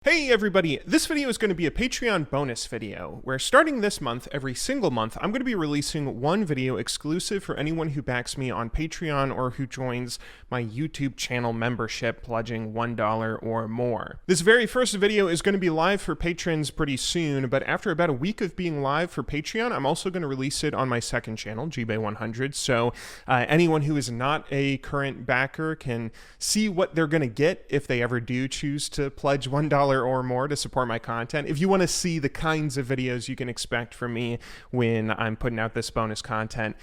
Hey everybody, this video is going to be a Patreon bonus video, where starting this month, every single month, I'm going to be releasing one video exclusive for anyone who backs me on Patreon or who joins my YouTube channel membership, pledging $1 or more. This very first video is going to be live for patrons pretty soon, but after about a week of being live for Patreon, I'm also going to release it on my second channel, GBay100, so anyone who is not a current backer can see what they're going to get if they ever do choose to pledge $1 or more to support my content. If you want to see the kinds of videos you can expect from me when I'm putting out this bonus content,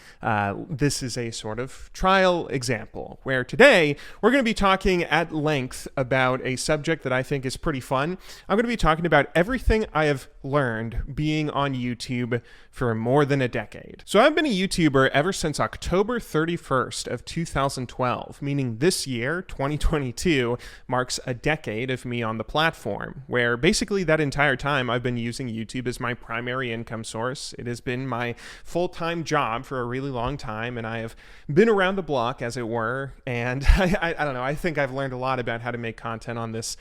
this is a sort of trial example where today we're going to be talking at length about a subject that I think is pretty fun. I'm going to be talking about everything I have learned being on YouTube for more than a decade. So I've been a YouTuber ever since October 31st of 2012, meaning this year, 2022, marks a decade of me on the platform, where basically that entire time I've been using YouTube as my primary income source. It has been my full-time job for a really long time, and I have been around the block, as it were, and I don't know, I think I've learned a lot about how to make content on this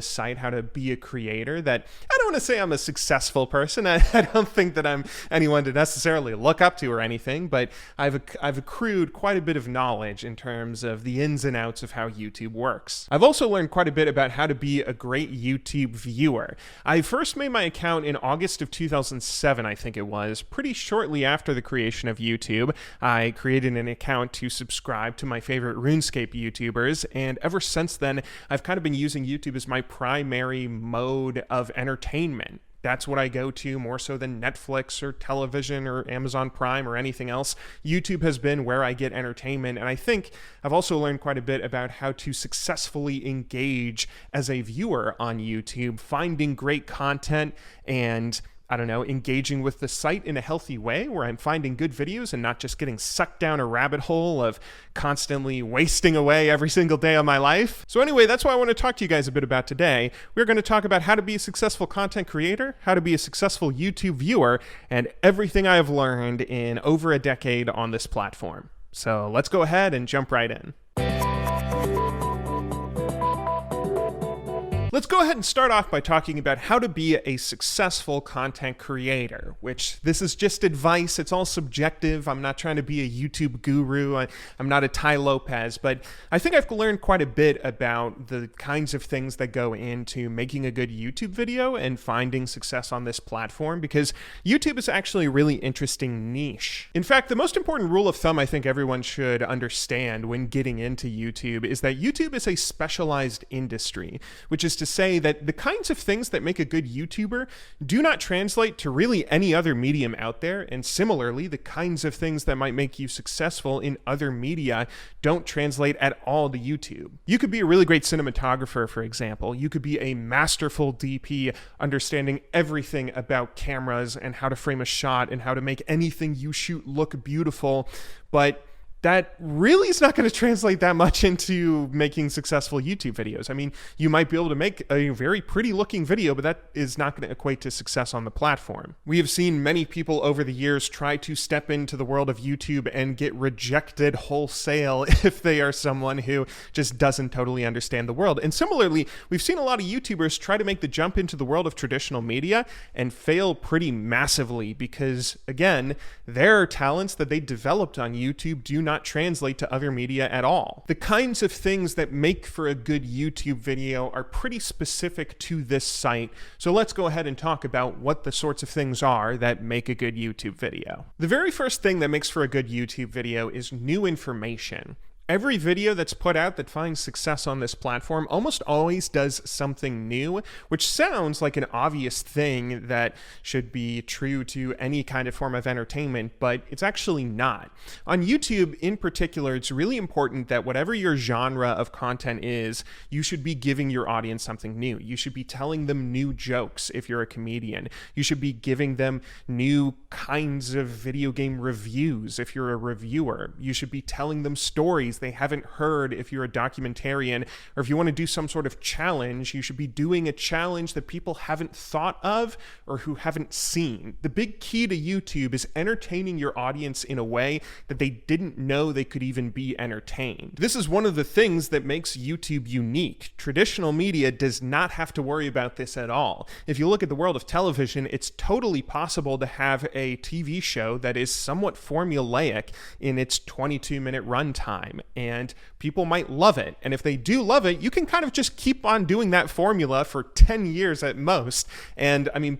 site, how to be a creator. That I don't want to say I'm a successful person. I don't think that I'm anyone to necessarily look up to or anything, but I've accrued quite a bit of knowledge in terms of the ins and outs of how YouTube works. I've also learned quite a bit about how to be a great YouTube viewer. I first made my account in August of 2007, I think it was, pretty shortly after the creation of YouTube. I created an account to subscribe to my favorite RuneScape YouTubers, and ever since then, I've kind of been using YouTube as my primary mode of entertainment. That's what I go to more so than Netflix or television or Amazon Prime or anything else. YouTube has been where I get entertainment, and I think I've also learned quite a bit about how to successfully engage as a viewer on YouTube, finding great content and engaging with the site in a healthy way where I'm finding good videos and not just getting sucked down a rabbit hole of constantly wasting away every single day of my life. So anyway, that's what I want to talk to you guys a bit about today. We're going to talk about how to be a successful content creator, how to be a successful YouTube viewer, and everything I have learned in over a decade on this platform. So let's go ahead and jump right in. Let's go ahead and start off by talking about how to be a successful content creator, which this is just advice. It's all subjective. I'm not trying to be a YouTube guru. I'm not a Tai Lopez, but I think I've learned quite a bit about the kinds of things that go into making a good YouTube video and finding success on this platform, because YouTube is actually a really interesting niche. In fact, the most important rule of thumb I think everyone should understand when getting into YouTube is that YouTube is a specialized industry, which is to say that the kinds of things that make a good YouTuber do not translate to really any other medium out there, and similarly, the kinds of things that might make you successful in other media don't translate at all to YouTube. You could be a really great cinematographer, for example. You could be a masterful DP, understanding everything about cameras and how to frame a shot and how to make anything you shoot look beautiful, but that really is not going to translate that much into making successful YouTube videos. I mean, you might be able to make a very pretty looking video, but that is not going to equate to success on the platform. We have seen many people over the years try to step into the world of YouTube and get rejected wholesale if they are someone who just doesn't totally understand the world. And similarly, we've seen a lot of YouTubers try to make the jump into the world of traditional media and fail pretty massively because, again, their talents that they developed on YouTube do not translate to other media at all. The kinds of things that make for a good YouTube video are pretty specific to this site, so let's go ahead and talk about what the sorts of things are that make a good YouTube video. The very first thing that makes for a good YouTube video is new information. Every video that's put out that finds success on this platform almost always does something new, which sounds like an obvious thing that should be true to any kind of form of entertainment, but it's actually not. On YouTube in particular, it's really important that whatever your genre of content is, you should be giving your audience something new. You should be telling them new jokes if you're a comedian. You should be giving them new kinds of video game reviews if you're a reviewer. You should be telling them stories stories they haven't heard. If you're a documentarian, or if you want to do some sort of challenge, you should be doing a challenge that people haven't thought of or who haven't seen. The big key to YouTube is entertaining your audience in a way that they didn't know they could even be entertained. This is one of the things that makes YouTube unique. Traditional media does not have to worry about this at all. If you look at the world of television, it's totally possible to have a TV show that is somewhat formulaic in its 22-minute runtime, and people might love it. And if they do love it, you can kind of just keep on doing that formula for 10 years at most. And I mean,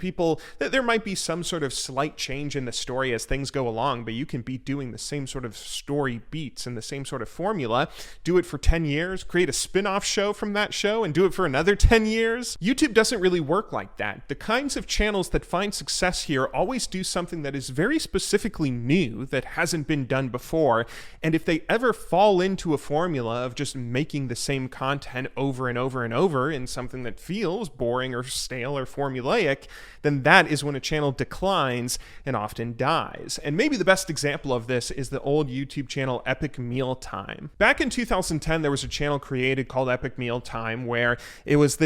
there might be some sort of slight change in the story as things go along, but you can be doing the same sort of story beats and the same sort of formula, do it for 10 years, create a spin-off show from that show, and do it for another 10 years. YouTube doesn't really work like that. The kinds of channels that find success here always do something that is very specifically new that hasn't been done before. And if they ever fall into a formula of just making the same content over and over and over in something that feels boring or stale or formulaic, then that is when a channel declines and often dies. And maybe the best example of this is the old YouTube channel Epic Mealtime. Back in 2010, there was a channel created called Epic Mealtime where it was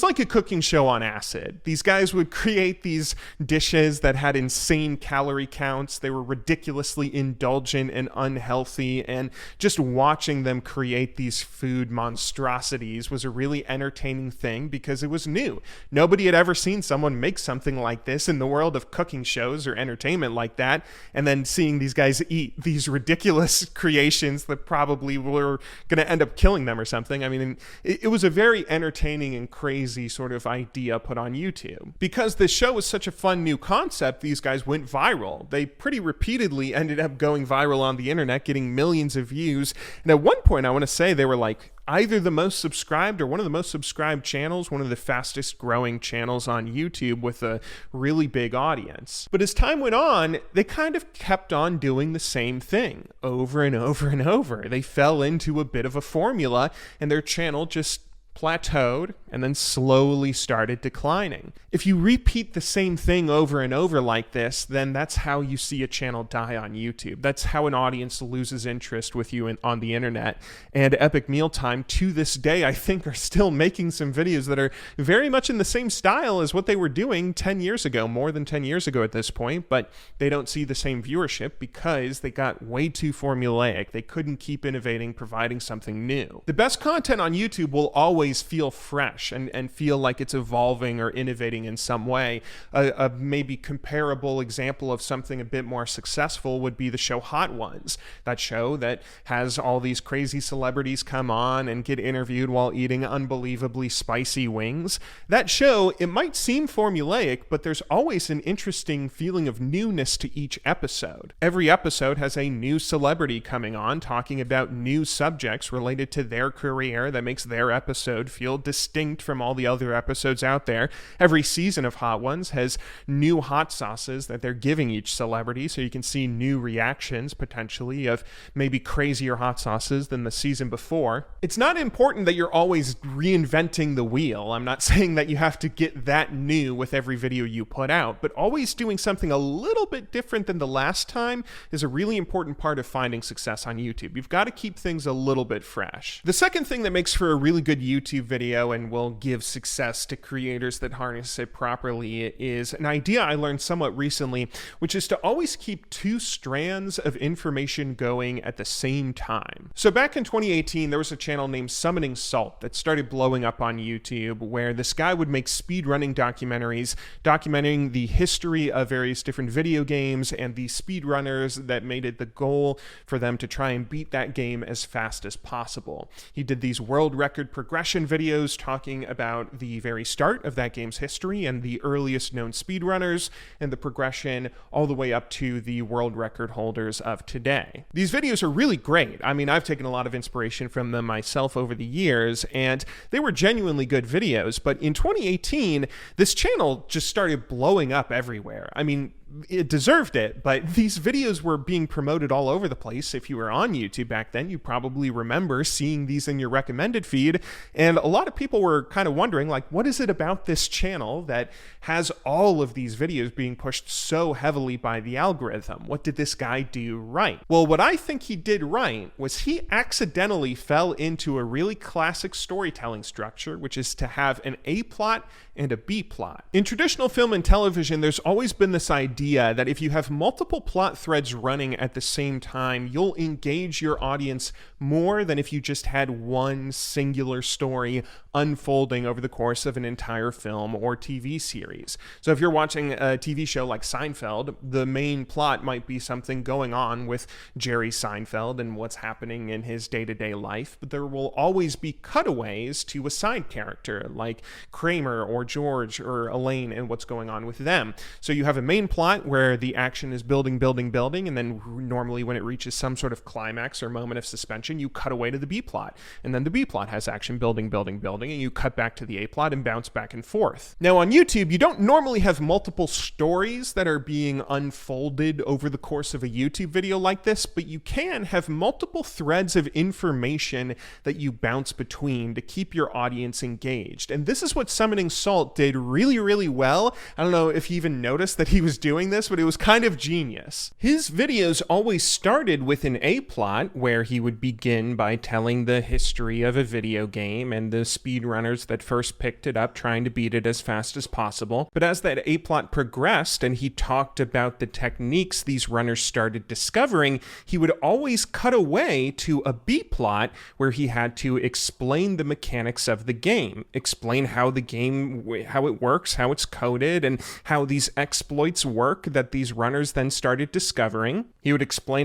like a cooking show on acid. These guys would create these dishes that had insane calorie counts. They were ridiculously indulgent and unhealthy, and just watching them create these food monstrosities was a really entertaining thing because it was new. Nobody had ever seen someone make something like this in the world of cooking shows or entertainment like that, and then seeing these guys eat these ridiculous creations that probably were going to end up killing them or something. I mean, it was a very entertaining and crazy sort of idea put on YouTube. Because this show was such a fun new concept, these guys went viral. They pretty repeatedly ended up going viral on the internet, getting millions of views. And at one point, I want to say they were like either the most subscribed or one of the most subscribed channels, one of the fastest growing channels on YouTube with a really big audience. But as time went on, they kind of kept on doing the same thing over and over and over. They fell into a bit of a formula, and their channel just plateaued and then slowly started declining. If you repeat the same thing over and over like this, then that's how you see a channel die on YouTube. That's how an audience loses interest with you on the internet. And Epic Mealtime, to this day, I think are still making some videos that are very much in the same style as what they were doing 10 years ago, more than 10 years ago at this point, but they don't see the same viewership because they got way too formulaic. They couldn't keep innovating, providing something new. The best content on YouTube will always feel fresh and feel like it's evolving or innovating in some way. A maybe comparable example of something a bit more successful would be the show Hot Ones, that show that has all these crazy celebrities come on and get interviewed while eating unbelievably spicy wings. That show, it might seem formulaic, but there's always an interesting feeling of newness to each episode. Every episode has a new celebrity coming on talking about new subjects related to their career that makes their episode feel distinct from all the other episodes out there. Every season of Hot Ones has new hot sauces that they're giving each celebrity, so you can see new reactions potentially of maybe crazier hot sauces than the season before. It's not important that you're always reinventing the wheel. I'm not saying that you have to get that new with every video you put out, but always doing something a little bit different than the last time is a really important part of finding success on YouTube. You've got to keep things a little bit fresh. The second thing that makes for a really good YouTube video and will give success to creators that harness it properly is an idea I learned somewhat recently, which is to always keep two strands of information going at the same time. So back in 2018, there was a channel named Summoning Salt that started blowing up on YouTube, where this guy would make speedrunning documentaries documenting the history of various different video games and the speedrunners that made it the goal for them to try and beat that game as fast as possible. He did these world record progression videos talking about the very start of that game's history and the earliest known speedrunners and the progression all the way up to the world record holders of today. These videos are really great. I mean, I've taken a lot of inspiration from them myself over the years, and they were genuinely good videos. But in 2018, this channel just started blowing up everywhere. I mean, it deserved it, but these videos were being promoted all over the place. If you were on YouTube back then, you probably remember seeing these in your recommended feed, and a lot of people were kind of wondering, like, what is it about this channel that has all of these videos being pushed so heavily by the algorithm? What did this guy do right? Well, what I think he did right was he accidentally fell into a really classic storytelling structure, which is to have an A plot and a B plot. In traditional film and television, there's always been this idea that if you have multiple plot threads running at the same time, you'll engage your audience more than if you just had one singular story unfolding over the course of an entire film or TV series. So if you're watching a TV show like Seinfeld, the main plot might be something going on with Jerry Seinfeld and what's happening in his day-to-day life, but there will always be cutaways to a side character like Kramer or George or Elaine and what's going on with them. So you have a main plot where the action is building, and then normally when it reaches some sort of climax or moment of suspension, you cut away to the B plot. And then the B plot has action building, and you cut back to the A plot and bounce back and forth. Now on YouTube, you don't normally have multiple stories that are being unfolded over the course of a YouTube video like this, but you can have multiple threads of information that you bounce between to keep your audience engaged. And this is what Summoning Salt did really, really well. I don't know if you even noticed that he was doing this, but it was kind of genius. His videos always started with an A plot where he would begin by telling the history of a video game and the speedrunners that first picked it up trying to beat it as fast as possible. But as that A plot progressed and he talked about the techniques these runners started discovering, he would always cut away to a B plot where he had to explain the mechanics of the game, explain how the game, how it works, how it's coded, and how these exploits work that these runners then started discovering. He would explain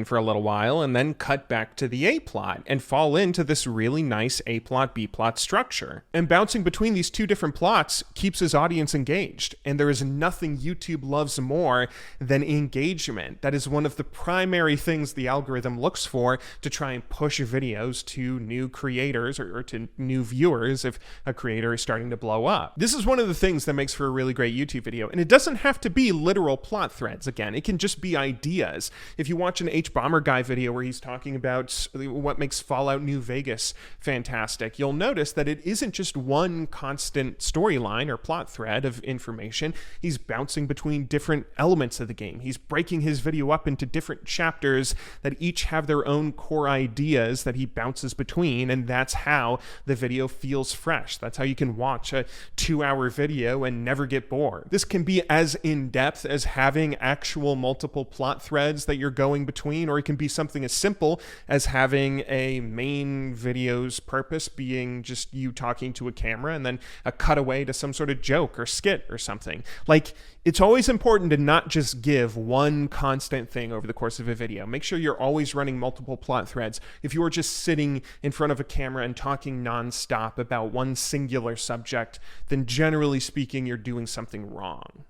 for a little while and then cut back to the A plot and fall into this really nice A plot, B plot structure. And bouncing between these two different plots keeps his audience engaged. And there is nothing YouTube loves more than engagement. That is one of the primary things the algorithm looks for to try and push videos to new creators or to new viewers if a creator is starting to blow up. This is one of the things that makes for a really great YouTube video. And it doesn't have to be literal plot threads. Again, it can just be ideas. If you watch an H-Bomber Guy video where he's talking about what makes Fallout New Vegas fantastic, you'll notice that it isn't just one constant storyline or plot thread of information. He's bouncing between different elements of the game. He's breaking his video up into different chapters that each have their own core ideas that he bounces between, and that's how the video feels fresh. That's how you can watch a 2-hour video and never get bored. This can be as in-depth as having actual multiple plot threads that you're going between, or it can be something as simple as having a main video's purpose being just you talking to a camera and then a cutaway to some sort of joke or skit or something. Like, it's always important to not just give one constant thing over the course of a video. Make sure you're always running multiple plot threads. If you are just sitting in front of a camera and talking nonstop about one singular subject, then generally speaking, you're doing something wrong.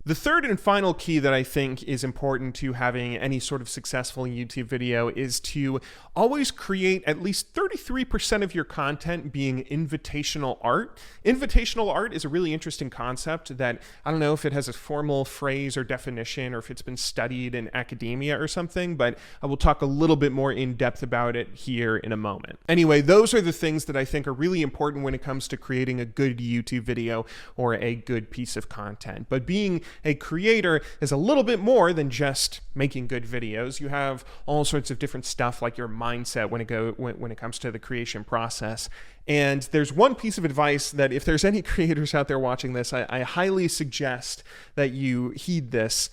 The third and final key that I think is important to having any sort of successful YouTube video is to always create at least 33% of your content being invitational art. Invitational art is a really interesting concept that I don't know if it has a formal phrase or definition or if it's been studied in academia or something, but I will talk a little bit more in depth about it here in a moment. Anyway, those are the things that I think are really important when it comes to creating a good YouTube video or a good piece of content. But being a creator is a little bit more than just making good videos. You have all sorts of different stuff like your mindset when it comes to the creation process. And there's one piece of advice that if there's any creators out there watching this, I highly suggest that you heed this.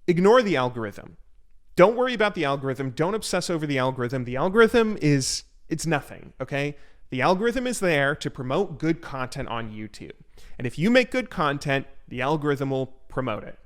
Ignore the algorithm. Don't worry about the algorithm. Don't obsess over the algorithm. The algorithm it's nothing, okay? The algorithm is there to promote good content on YouTube. And if you make good content, the algorithm will promote it.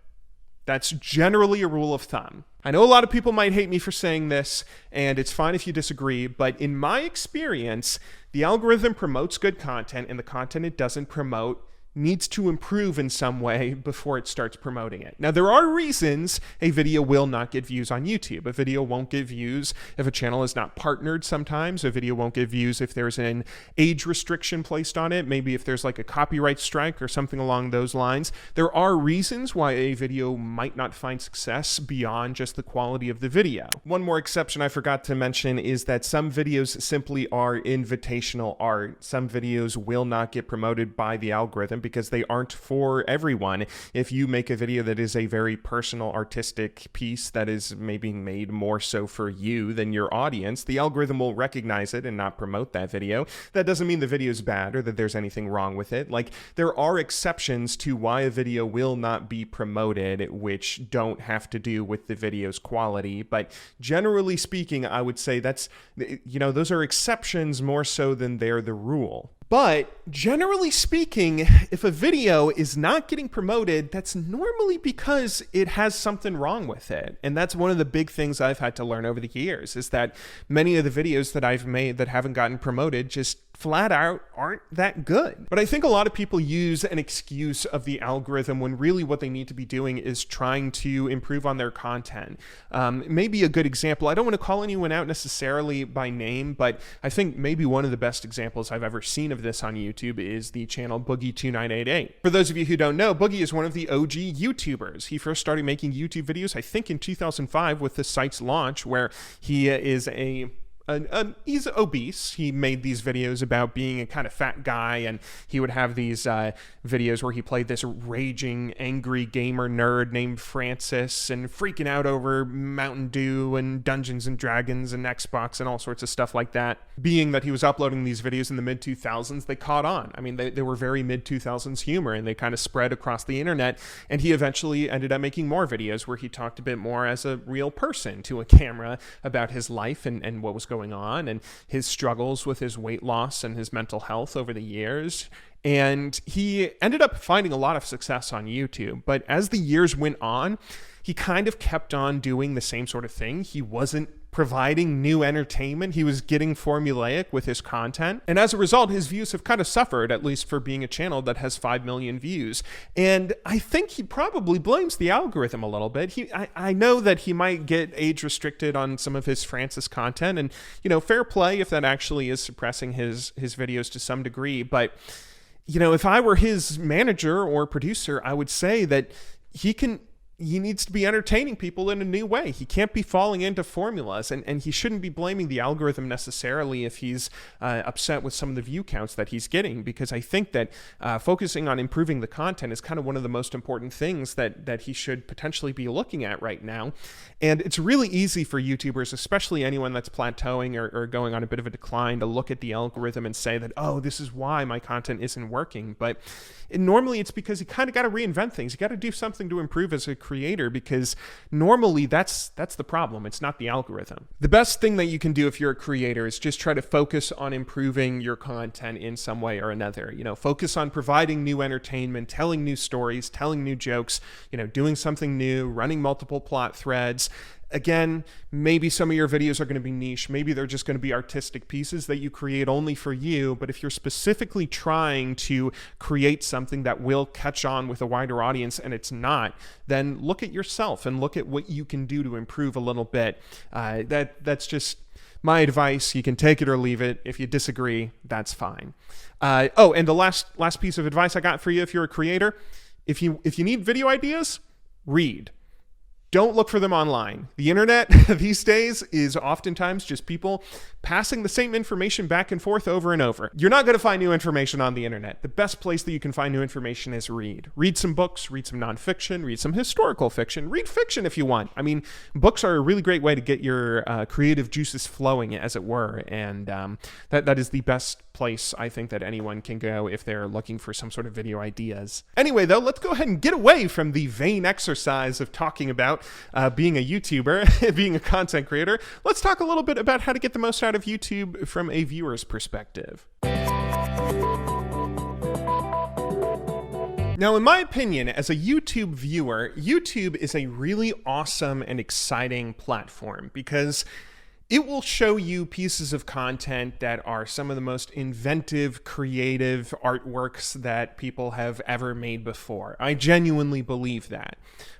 That's generally a rule of thumb. I know a lot of people might hate me for saying this, and it's fine if you disagree, but in my experience, the algorithm promotes good content, and the content it doesn't promote needs to improve in some way before it starts promoting it. Now, there are reasons a video will not get views on YouTube. A video won't get views if a channel is not partnered sometimes. A video won't get views if there's an age restriction placed on it, maybe if there's like a copyright strike or something along those lines. There are reasons why a video might not find success beyond just the quality of the video. One more exception I forgot to mention is that some videos simply are invitational art. Some videos will not get promoted by the algorithm because they aren't for everyone. If you make a video that is a very personal artistic piece that is maybe made more so for you than your audience, the algorithm will recognize it and not promote that video. That doesn't mean the video is bad or that there's anything wrong with it. Like, there are exceptions to why a video will not be promoted, which don't have to do with the video's quality. But generally speaking, I would say that's, those are exceptions more so than they're the rule. But generally speaking, if a video is not getting promoted, that's normally because it has something wrong with it. And that's one of the big things I've had to learn over the years, is that many of the videos that I've made that haven't gotten promoted just flat out aren't that good. But I think a lot of people use an excuse of the algorithm when really what they need to be doing is trying to improve on their content. Maybe a good example, I don't want to call anyone out necessarily by name, but I think maybe one of the best examples I've ever seen of this on YouTube is the channel Boogie2988. For those of you who don't know, Boogie is one of the OG YouTubers. He first started making YouTube videos, I think in 2005 with the site's launch, where he is he's obese. He made these videos about being a kind of fat guy, and he would have these videos where he played this raging, angry gamer nerd named Francis and freaking out over Mountain Dew and Dungeons and Dragons and Xbox and all sorts of stuff like that. Being that he was uploading these videos in the mid-2000s, they caught on. I mean, they were very mid-2000s humor, and they kind of spread across the internet, and he eventually ended up making more videos where he talked a bit more as a real person to a camera about his life and what was going on and his struggles with his weight loss and his mental health over the years. And he ended up finding a lot of success on YouTube. But as the years went on, he kind of kept on doing the same sort of thing. He wasn't providing new entertainment. He was getting formulaic with his content. And as a result, his views have kind of suffered, at least for being a channel that has 5 million views. And I think he probably blames the algorithm a little bit. I know that he might get age restricted on some of his Francis content, and, fair play if that actually is suppressing his videos to some degree. But, if I were his manager or producer, I would say that he needs to be entertaining people in a new way. He can't be falling into formulas, and he shouldn't be blaming the algorithm necessarily if he's upset with some of the view counts that he's getting, because I think that focusing on improving the content is kind of one of the most important things that he should potentially be looking at right now. And it's really easy for YouTubers, especially anyone that's plateauing or going on a bit of a decline, to look at the algorithm and say that, oh, this is why my content isn't working. But normally it's because you kind of got to reinvent things. You got to do something to improve as a creator, because normally that's the problem. It's not the algorithm. The best thing that you can do if you're a creator is just try to focus on improving your content in some way or another. Focus on providing new entertainment, telling new stories, telling new jokes, doing something new, running multiple plot threads. Again, maybe some of your videos are going to be niche. Maybe they're just going to be artistic pieces that you create only for you. But if you're specifically trying to create something that will catch on with a wider audience and it's not, then look at yourself and look at what you can do to improve a little bit. That's just my advice. You can take it or leave it. If you disagree, that's fine. And the last piece of advice I got for you, if you're a creator, if you need video ideas, read. Don't look for them online. The internet these days is oftentimes just people passing the same information back and forth over and over. You're not going to find new information on the internet. The best place that you can find new information is read. Read some books, read some nonfiction, read some historical fiction, read fiction if you want. I mean, books are a really great way to get your creative juices flowing, as it were. And that is the best place I think that anyone can go if they're looking for some sort of video ideas. Anyway, though, let's go ahead and get away from the vain exercise of talking about being a YouTuber, being a content creator. Let's talk a little bit about how to get the most out of YouTube from a viewer's perspective. Now, in my opinion, as a YouTube viewer, YouTube is a really awesome and exciting platform because It will show you pieces of content that are some of the most inventive, creative artworks that people have ever made before. I genuinely believe that.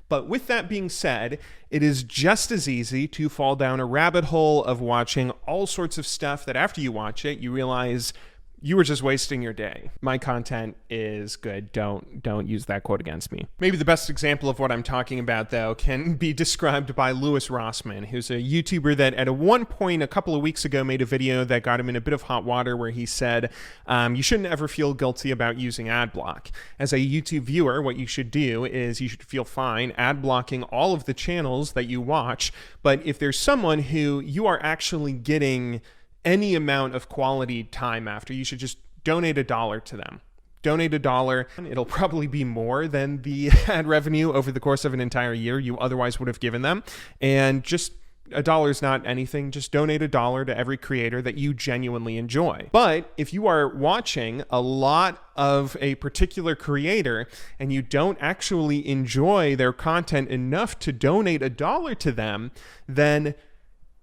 But with that being said, it is just as easy to fall down a rabbit hole of watching all sorts of stuff that after you watch it, you realize you were just wasting your day. My content is good. Don't use that quote against me. Maybe the best example of what I'm talking about, though, can be described by Louis Rossmann, who's a YouTuber that at one point a couple of weeks ago made a video that got him in a bit of hot water where he said, you shouldn't ever feel guilty about using ad block. As a YouTube viewer, what you should do is you should feel fine ad blocking all of the channels that you watch. But if there's someone who you are actually getting any amount of quality time after, you should just donate $1 to them. Donate $1. It'll probably be more than the ad revenue over the course of an entire year you otherwise would have given them. And just $1 is not anything. Just donate $1 to every creator that you genuinely enjoy. But if you are watching a lot of a particular creator and you don't actually enjoy their content enough to donate $1 to them, then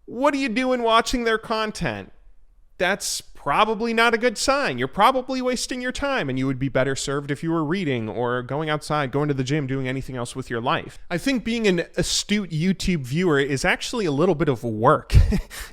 what are you doing watching their content? That's probably not a good sign. You're probably wasting your time, and you would be better served if you were reading or going outside, going to the gym, doing anything else with your life. I think being an astute YouTube viewer is actually a little bit of work.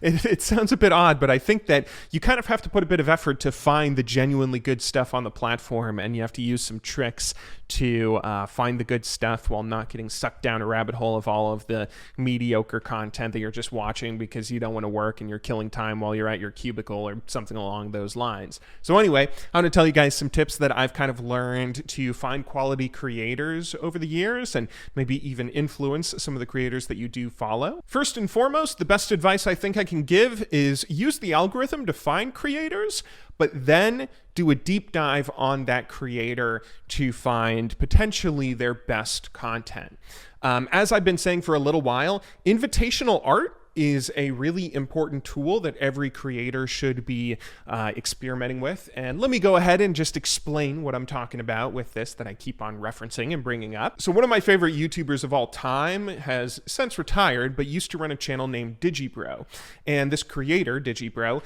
It sounds a bit odd, but I think that you kind of have to put a bit of effort to find the genuinely good stuff on the platform, and you have to use some tricks to find the good stuff while not getting sucked down a rabbit hole of all of the mediocre content that you're just watching because you don't want to work and you're killing time while you're at your cubicle or something along those lines. So anyway, I'm going to tell you guys some tips that I've kind of learned to find quality creators over the years and maybe even influence some of the creators that you do follow. First and foremost, the best advice I think I can give is use the algorithm to find creators, but then do a deep dive on that creator to find potentially their best content. As I've been saying for a little while, invitational art is a really important tool that every creator should be experimenting with. And let me go ahead and just explain what I'm talking about with this that I keep on referencing and bringing up. So one of my favorite YouTubers of all time has since retired, but used to run a channel named Digibro. And this creator, Digibro,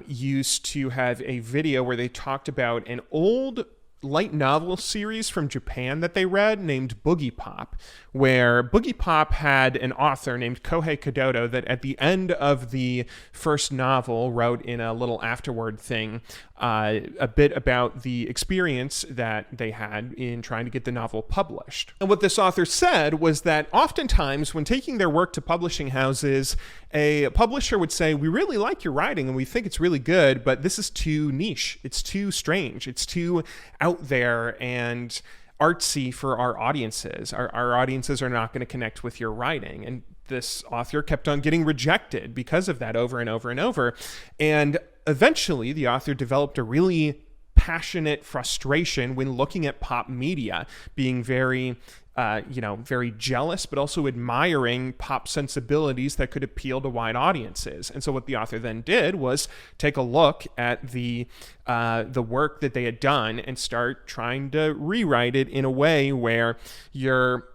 used to have a video where they talked about an old light novel series from Japan that they read named Boogie Pop, where Boogie Pop had an author named Kohei Kadoto that at the end of the first novel wrote in a little afterword thing a bit about the experience that they had in trying to get the novel published. And what this author said was that oftentimes when taking their work to publishing houses, a publisher would say, we really like your writing and we think it's really good, but this is too niche. It's too strange. It's too out there and artsy for our audiences. Our audiences are not going to connect with your writing. And this author kept on getting rejected because of that over and over and over. And eventually the author developed a really passionate frustration when looking at pop media, being very very jealous, but also admiring pop sensibilities that could appeal to wide audiences. And so what the author then did was take a look at the work that they had done and start trying to rewrite it in a way where you're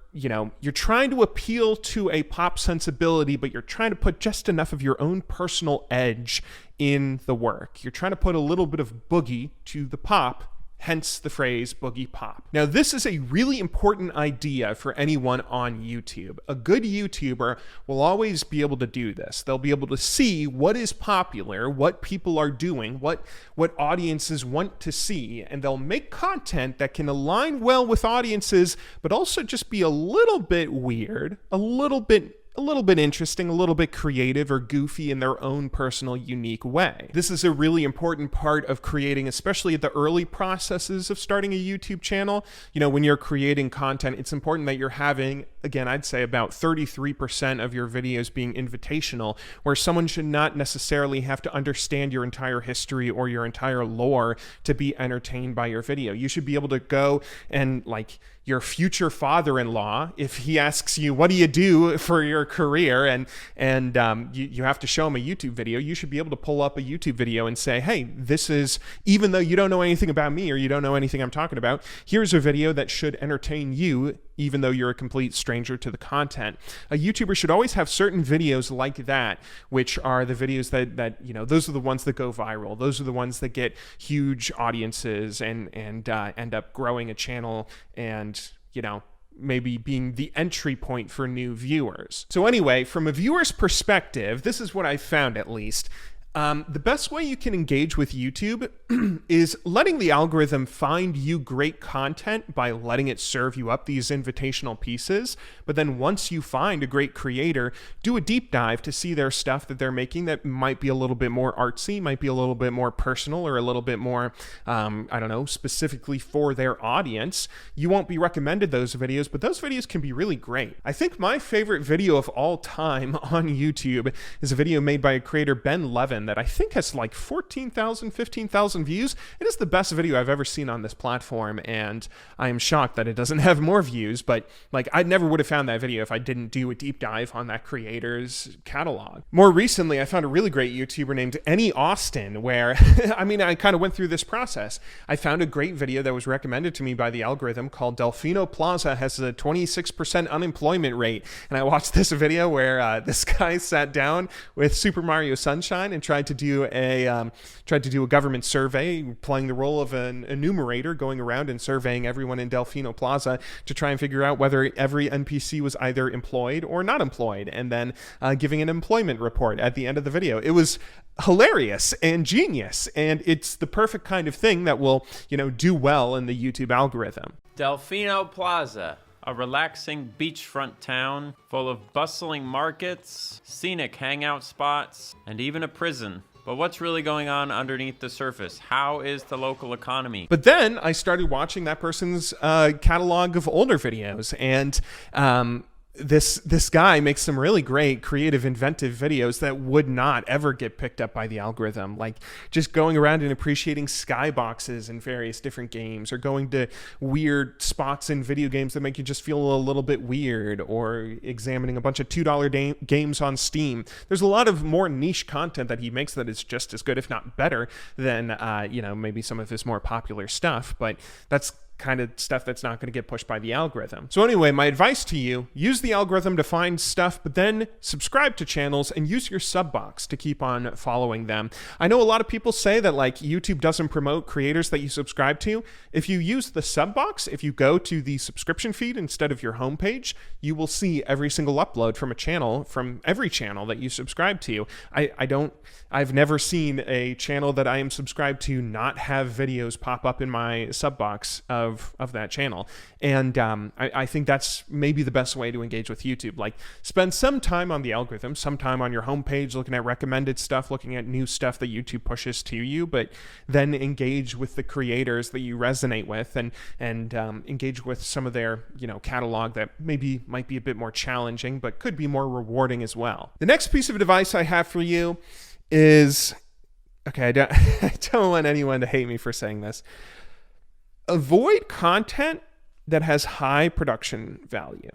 trying to appeal to a pop sensibility, but you're trying to put just enough of your own personal edge in the work. You're trying to put a little bit of boogie to the pop, hence the phrase boogie pop. Now, this is a really important idea for anyone on YouTube. A good YouTuber will always be able to do this. They'll be able to see what is popular, what people are doing, what audiences want to see, and they'll make content that can align well with audiences, but also just be a little bit weird, a little bit interesting, a little bit creative or goofy in their own personal, unique way. This is a really important part of creating, especially at the early processes of starting a YouTube channel. When you're creating content, it's important that you're having, again, I'd say about 33% of your videos being invitational, where someone should not necessarily have to understand your entire history or your entire lore to be entertained by your video. You should be able to go and, like, your future father-in-law, if he asks you, what do you do for your career and you have to show them a YouTube video, you should be able to pull up a YouTube video and say, hey, this is, even though you don't know anything about me or you don't know anything I'm talking about, here's a video that should entertain you, even though you're a complete stranger to the content. A YouTuber should always have certain videos like that, which are the videos that those are the ones that go viral. Those are the ones that get huge audiences and end up growing a channel and, maybe being the entry point for new viewers. So anyway, from a viewer's perspective, this is what I found at least. The best way you can engage with YouTube is letting the algorithm find you great content by letting it serve you up these invitational pieces. But then once you find a great creator, do a deep dive to see their stuff that they're making that might be a little bit more artsy, might be a little bit more personal, or a little bit more, specifically for their audience. You won't be recommended those videos, but those videos can be really great. I think my favorite video of all time on YouTube is a video made by a creator, Ben Levin, that I think has like 14,000, 15,000 views. It is the best video I've ever seen on this platform, and I am shocked that it doesn't have more views, but like I never would have found that video if I didn't do a deep dive on that creator's catalog. More recently, I found a really great YouTuber named Any Austin, where, I kind of went through this process. I found a great video that was recommended to me by the algorithm called Delfino Plaza has a 26% unemployment rate, and I watched this video where this guy sat down with Super Mario Sunshine and tried to do a government survey, playing the role of an enumerator, going around and surveying everyone in Delfino Plaza to try and figure out whether every NPC was either employed or not employed, and then giving an employment report at the end of the video. It was hilarious and genius, and it's the perfect kind of thing that will, do well in the YouTube algorithm. Delfino Plaza, a relaxing beachfront town full of bustling markets, scenic hangout spots, and even a prison. But what's really going on underneath the surface? How is the local economy? But then I started watching that person's catalog of older videos, and this guy makes some really great, creative, inventive videos that would not ever get picked up by the algorithm, like just going around and appreciating skyboxes in various different games, or going to weird spots in video games that make you just feel a little bit weird, or examining a bunch of $2 games on Steam. There's a lot of more niche content that he makes that is just as good, if not better, than maybe some of his more popular stuff, but that's kind of stuff that's not going to get pushed by the algorithm. So anyway, my advice to you, use the algorithm to find stuff, but then subscribe to channels and use your sub box to keep on following them. I know a lot of people say that like YouTube doesn't promote creators that you subscribe to. If you use the sub box, if you go to the subscription feed instead of your homepage, you will see every single upload from a channel, from every channel that you subscribe to. I've never seen a channel that I am subscribed to not have videos pop up in my sub box of that channel. And I think that's maybe the best way to engage with YouTube. Like, spend some time on the algorithm, some time on your homepage looking at recommended stuff, looking at new stuff that YouTube pushes to you, but then engage with the creators that you resonate with, and engage with some of their catalog that maybe might be a bit more challenging, but could be more rewarding as well. The next piece of advice I have for you is, okay, I don't want anyone to hate me for saying this. Avoid content that has high production value.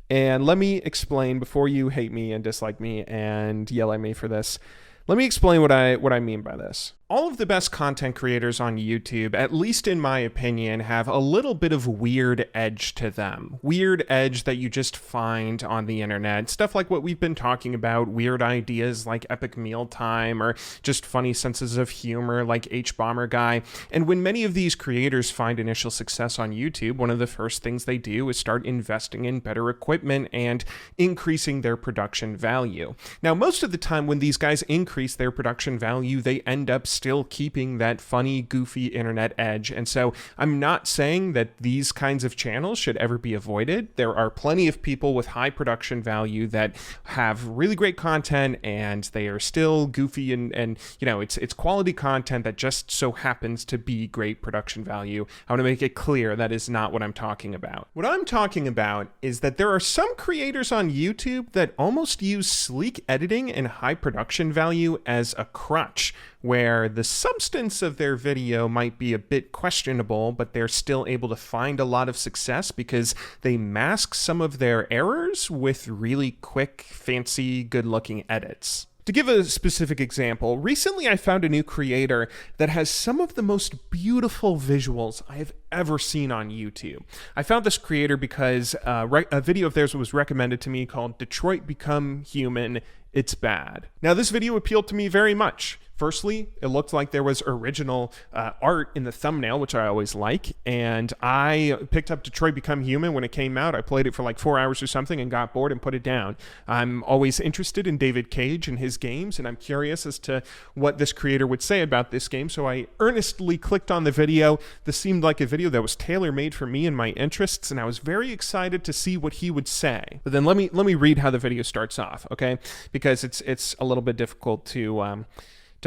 And let me explain before you hate me and dislike me and yell at me for this. Let me explain what I mean by this. All of the best content creators on YouTube, at least in my opinion, have a little bit of weird edge to them. Weird edge that you just find on the internet. Stuff like what we've been talking about, weird ideas like Epic Mealtime, or just funny senses of humor like H-Bomber Guy. And when many of these creators find initial success on YouTube, one of the first things they do is start investing in better equipment and increasing their production value. Now, most of the time when these guys increase their production value, they end up still keeping that funny, goofy internet edge. And so I'm not saying that these kinds of channels should ever be avoided. There are plenty of people with high production value that have really great content, and they are still goofy, and it's quality content that just so happens to be great production value. I want to make it clear that is not what I'm talking about. What I'm talking about is that there are some creators on YouTube that almost use sleek editing and high production value as a crutch where the substance of their video might be a bit questionable, but they're still able to find a lot of success because they mask some of their errors with really quick, fancy, good-looking edits. To give a specific example, recently I found a new creator that has some of the most beautiful visuals I have ever seen on YouTube. I found this creator because a video of theirs was recommended to me called Detroit Become Human, It's Bad. Now, this video appealed to me very much. Firstly, it looked like there was original art in the thumbnail, which I always like, and I picked up Detroit Become Human when it came out. I played it for like 4 hours or something and got bored and put it down. I'm always interested in David Cage and his games, and I'm curious as to what this creator would say about this game, so I earnestly clicked on the video. This seemed like a video that was tailor-made for me and my interests, and I was very excited to see what he would say. But then let me read how the video starts off, okay? Because it's a little bit difficult to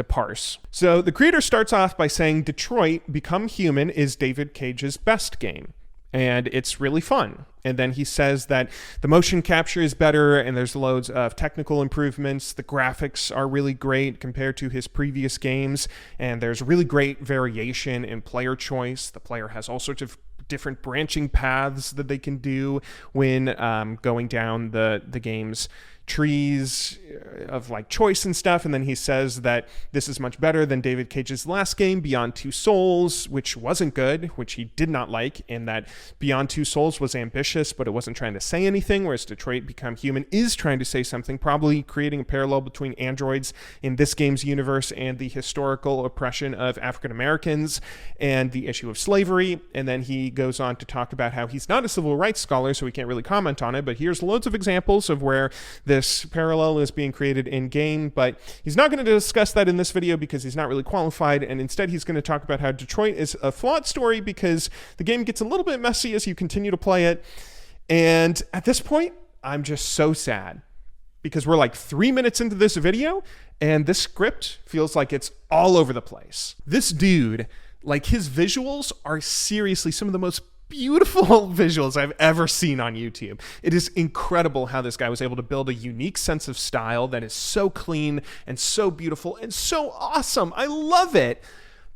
parse. So the creator starts off by saying Detroit Become Human is David Cage's best game, and it's really fun. And then he says that the motion capture is better and there's loads of technical improvements. The graphics are really great compared to his previous games, and there's really great variation in player choice. The player has all sorts of different branching paths that they can do when going down the game's trees of like choice and stuff. And then he says that this is much better than David Cage's last game, Beyond Two Souls, which wasn't good, which he did not like, and that Beyond Two Souls was ambitious, but it wasn't trying to say anything, whereas Detroit Become Human is trying to say something, probably creating a parallel between androids in this game's universe and the historical oppression of African Americans and the issue of slavery. And then he goes on to talk about how he's not a civil rights scholar, so he can't really comment on it, but here's loads of examples of where this parallel is being created in game, but he's not going to discuss that in this video because he's not really qualified, and instead he's going to talk about how Detroit is a flawed story because the game gets a little bit messy as you continue to play it. And at this point, I'm just so sad because we're like 3 minutes into this video and this script feels like it's all over the place. This dude, like, his visuals are seriously some of the most beautiful visuals I've ever seen on YouTube. It is incredible how this guy was able to build a unique sense of style that is so clean and so beautiful and so awesome. I love it.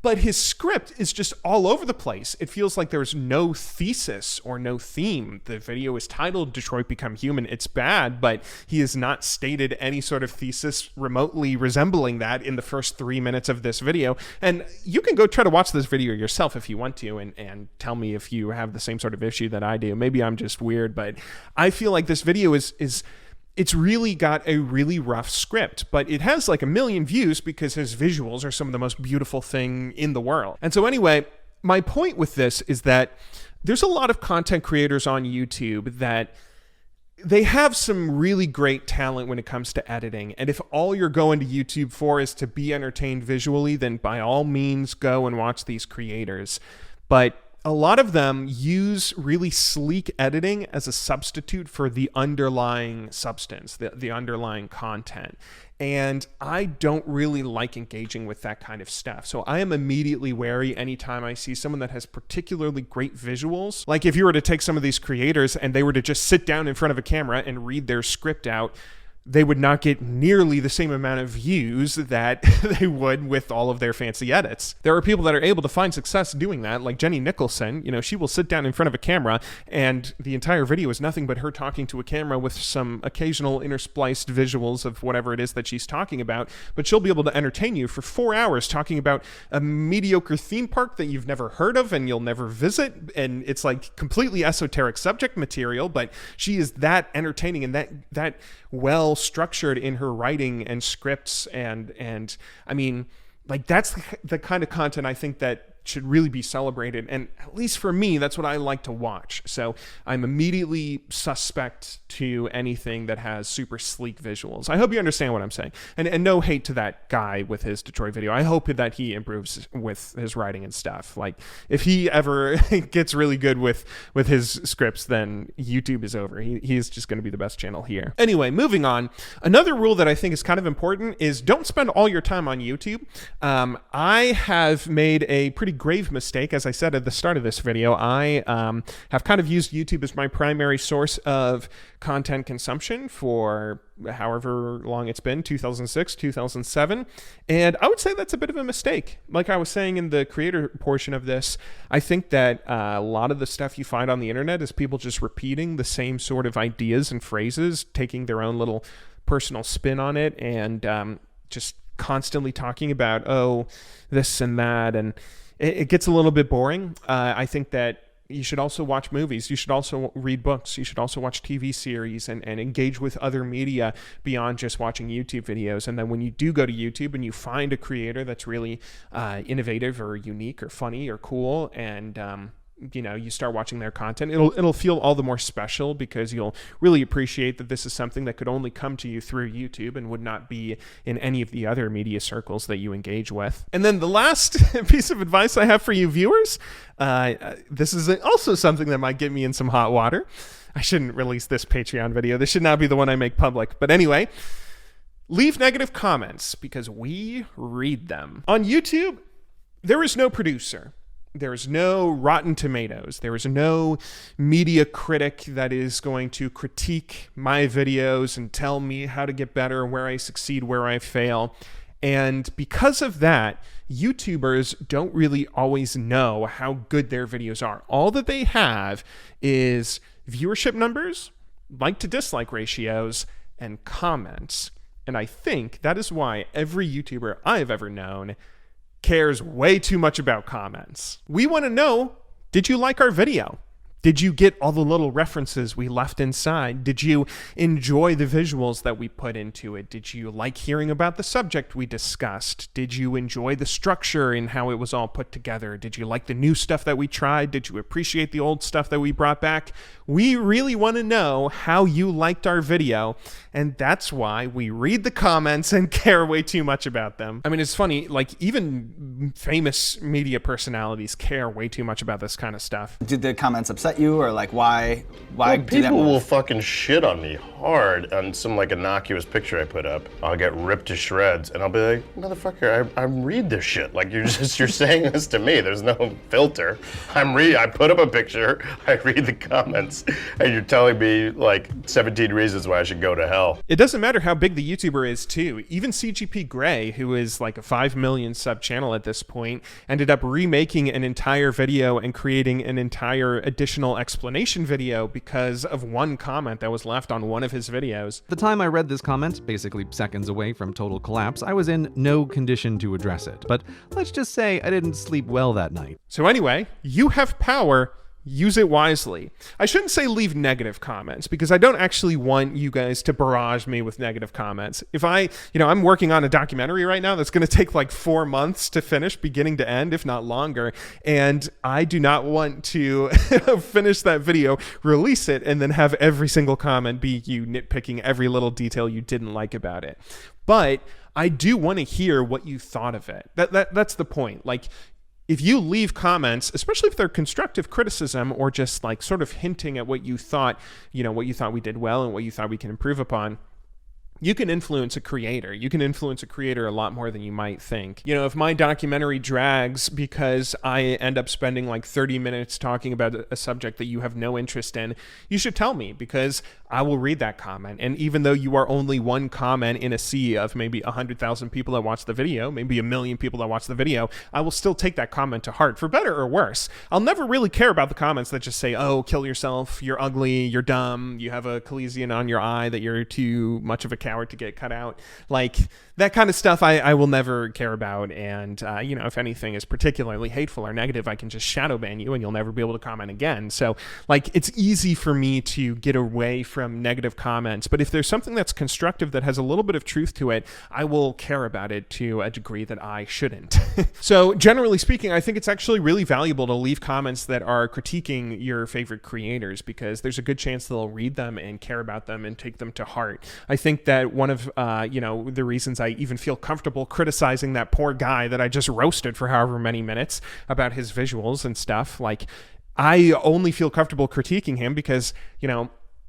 But his script is just all over the place. It feels like there's no thesis or no theme. The video is titled Detroit Become Human, It's Bad, but he has not stated any sort of thesis remotely resembling that in the first 3 minutes of this video. And you can go try to watch this video yourself if you want to and tell me if you have the same sort of issue that I do. Maybe I'm just weird, but I feel like this video it's really got a really rough script, but it has like 1 million views because his visuals are some of the most beautiful thing in the world. And so anyway, my point with this is that there's a lot of content creators on YouTube that they have some really great talent when it comes to editing. And if all you're going to YouTube for is to be entertained visually, then by all means go and watch these creators. But a lot of them use really sleek editing as a substitute for the underlying substance, the underlying content. And I don't really like engaging with that kind of stuff. So I am immediately wary anytime I see someone that has particularly great visuals. Like if you were to take some of these creators and they were to just sit down in front of a camera and read their script out, they would not get nearly the same amount of views that they would with all of their fancy edits. There are people that are able to find success doing that, like Jenny Nicholson. You know, she will sit down in front of a camera and the entire video is nothing but her talking to a camera with some occasional interspliced visuals of whatever it is that she's talking about, but she'll be able to entertain you for 4 hours talking about a mediocre theme park that you've never heard of and you'll never visit, and it's like completely esoteric subject material, but she is that entertaining and that well structured in her writing and scripts, and I mean, like, that's the kind of content I think that should really be celebrated, and at least for me, that's what I like to watch. So I'm immediately suspect to anything that has super sleek visuals. I hope you understand what I'm saying, and no hate to that guy with his Detroit video. I hope that he improves with his writing and stuff. Like, if he ever gets really good with his scripts, then YouTube is over. He's just going to be the best channel here. Anyway, moving on. Another rule that I think is kind of important is don't spend all your time on YouTube. I have made a pretty grave mistake. As I said at the start of this video, I have kind of used YouTube as my primary source of content consumption for however long it's been, 2006, 2007. And I would say that's a bit of a mistake. Like I was saying in the creator portion of this, I think that a lot of the stuff you find on the internet is people just repeating the same sort of ideas and phrases, taking their own little personal spin on it, and just constantly talking about, oh, this and that. And it gets a little bit boring. I think that you should also watch movies. You should also read books. You should also watch TV series and engage with other media beyond just watching YouTube videos. And then when you do go to YouTube and you find a creator that's really innovative or unique or funny or cool, and you start watching their content, it'll feel all the more special because you'll really appreciate that this is something that could only come to you through YouTube and would not be in any of the other media circles that you engage with. And then the last piece of advice I have for you viewers, this is also something that might get me in some hot water. I shouldn't release this Patreon video. This should not be the one I make public. But anyway, leave negative comments because we read them. On YouTube, there is no producer. There's no Rotten Tomatoes. There is no media critic that is going to critique my videos and tell me how to get better, where I succeed, where I fail. And because of that, YouTubers don't really always know how good their videos are. All that they have is viewership numbers, like to dislike ratios, and comments. And I think that is why every YouTuber I've ever known cares way too much about comments. We want to know, did you like our video? Did you get all the little references we left inside? Did you enjoy the visuals that we put into it? Did you like hearing about the subject we discussed? Did you enjoy the structure and how it was all put together? Did you like the new stuff that we tried? Did you appreciate the old stuff that we brought back? We really want to know how you liked our video, and that's why we read the comments and care way too much about them. I mean, it's funny, like even famous media personalities care way too much about this kind of stuff. Did the comments upset you, or like why Well, do that people move? will fucking shit on me hard on some like innocuous picture I put up. I'll get ripped to shreds and I'll be like, motherfucker, I read this shit. Like you're saying this to me. There's no filter. I put up a picture, I read the comments, and you're telling me like 17 reasons why I should go to hell. It doesn't matter how big the YouTuber is too. Even CGP Grey, who is like a 5 million sub channel at this point, ended up remaking an entire video and creating an entire additional explanation video because of one comment that was left on one of his videos. The time I read this comment, basically seconds away from total collapse, I was in no condition to address it. But let's just say I didn't sleep well that night. So anyway, you have power. Use it wisely. I shouldn't say leave negative comments because I don't actually want you guys to barrage me with negative comments. If I'm working on a documentary right now that's going to take like 4 months to finish, beginning to end, if not longer. And I do not want to finish that video, release it, and then have every single comment be you nitpicking every little detail you didn't like about it. But I do want to hear what you thought of it. That's the point. Like, if you leave comments, especially if they're constructive criticism or just like sort of hinting at what you thought we did well and what you thought we can improve upon, you can influence a creator. You can influence a creator a lot more than you might think. If my documentary drags because I end up spending like 30 minutes talking about a subject that you have no interest in, you should tell me because I will read that comment. And even though you are only one comment in a sea of maybe 100,000 people that watch the video, maybe 1 million people that watch the video, I will still take that comment to heart, for better or worse. I'll never really care about the comments that just say, oh, kill yourself, you're ugly, you're dumb, you have a lesion on your eye that you're too much of a coward to get cut out. Like, that kind of stuff I will never care about. And, if anything is particularly hateful or negative, I can just shadow ban you and you'll never be able to comment again. So, like, it's easy for me to get away from negative comments. But if there's something that's constructive that has a little bit of truth to it, I will care about it to a degree that I shouldn't. So, generally speaking, I think it's actually really valuable to leave comments that are critiquing your favorite creators because there's a good chance they'll read them and care about them and take them to heart. I think that one of, the reasons I even feel comfortable criticizing that poor guy that I just roasted for however many minutes about his visuals and stuff. Like, I only feel comfortable critiquing him because,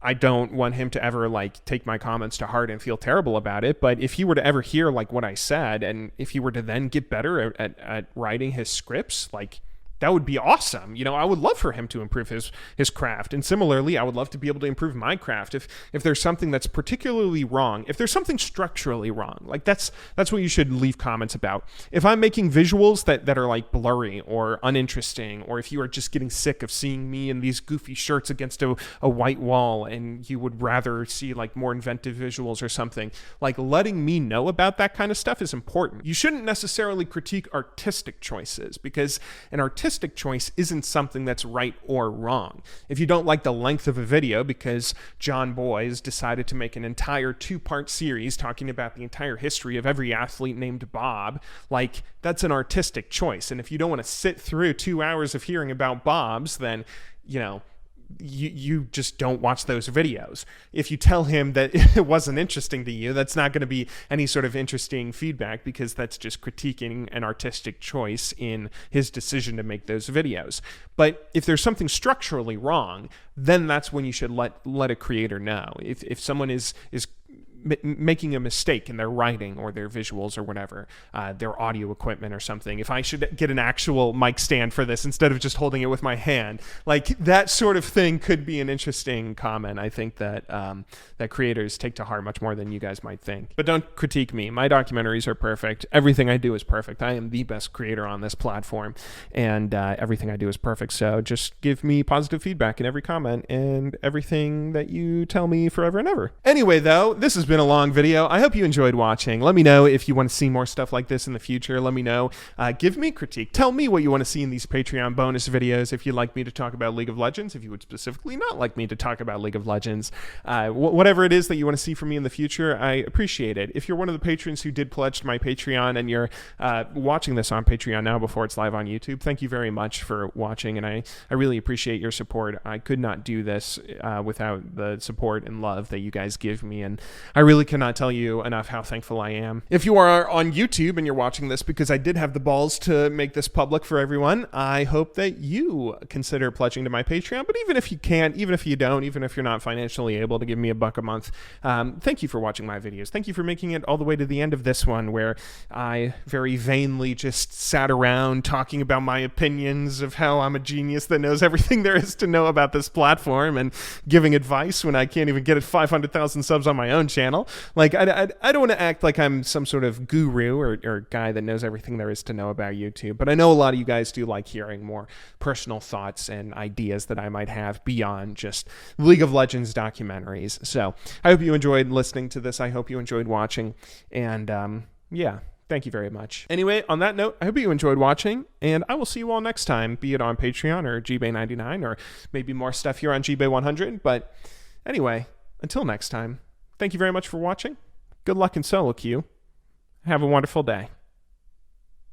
I don't want him to ever like take my comments to heart and feel terrible about it. But if he were to ever hear like what I said, and if he were to then get better at writing his scripts, like, that would be awesome. You know, I would love for him to improve his craft. And similarly, I would love to be able to improve my craft. If there's something that's particularly wrong, if there's something structurally wrong, like that's what you should leave comments about. If I'm making visuals that are like blurry or uninteresting, or if you are just getting sick of seeing me in these goofy shirts against a white wall and you would rather see like more inventive visuals or something, like letting me know about that kind of stuff is important. You shouldn't necessarily critique artistic choices, because an artistic choice isn't something that's right or wrong. If you don't like the length of a video because John Boys decided to make an entire 2-part series talking about the entire history of every athlete named Bob, like, that's an artistic choice. And if you don't want to sit through 2 hours of hearing about Bobs, then, you know, you just don't watch those videos. If you tell him that it wasn't interesting to you, that's not going to be any sort of interesting feedback, because that's just critiquing an artistic choice in his decision to make those videos. But if there's something structurally wrong, then that's when you should let a creator know. If someone is making a mistake in their writing or their visuals or whatever, their audio equipment or something, if I should get an actual mic stand for this instead of just holding it with my hand, like, that sort of thing could be an interesting comment. I think that that creators take to heart much more than you guys might think. But don't critique me. My documentaries are perfect. Everything I do is perfect. I am the best creator on this platform, and everything I do is perfect. So just give me positive feedback in every comment and everything that you tell me forever and ever. Anyway, though, this has been a long video. I hope you enjoyed watching. Let me know if you want to see more stuff like this in the future. Let me know. Give me critique. Tell me what you want to see in these Patreon bonus videos. If you'd like me to talk about League of Legends, if you would specifically not like me to talk about League of Legends, whatever it is that you want to see from me in the future, I appreciate it. If you're one of the patrons who did pledge to my Patreon and you're watching this on Patreon now before it's live on YouTube, thank you very much for watching, and I really appreciate your support. I could not do this without the support and love that you guys give me, and I really cannot tell you enough how thankful I am. If you are on YouTube and you're watching this because I did have the balls to make this public for everyone, I hope that you consider pledging to my Patreon. But even if you can't, even if you don't, even if you're not financially able to give me $1 a month, thank you for watching my videos. Thank you for making it all the way to the end of this one, where I very vainly just sat around talking about my opinions of how I'm a genius that knows everything there is to know about this platform, and giving advice when I can't even get at 500,000 subs on my own channel. Like, I don't want to act like I'm some sort of guru or guy that knows everything there is to know about YouTube, but I know a lot of you guys do like hearing more personal thoughts and ideas that I might have beyond just League of Legends documentaries. So I hope you enjoyed listening to this. I hope you enjoyed watching, and yeah, thank you very much. Anyway, on that note, I hope you enjoyed watching, and I will see you all next time, be it on Patreon or GBay99, or maybe more stuff here on GBay100. But anyway, until next time, thank you very much for watching. Good luck in solo queue. Have a wonderful day.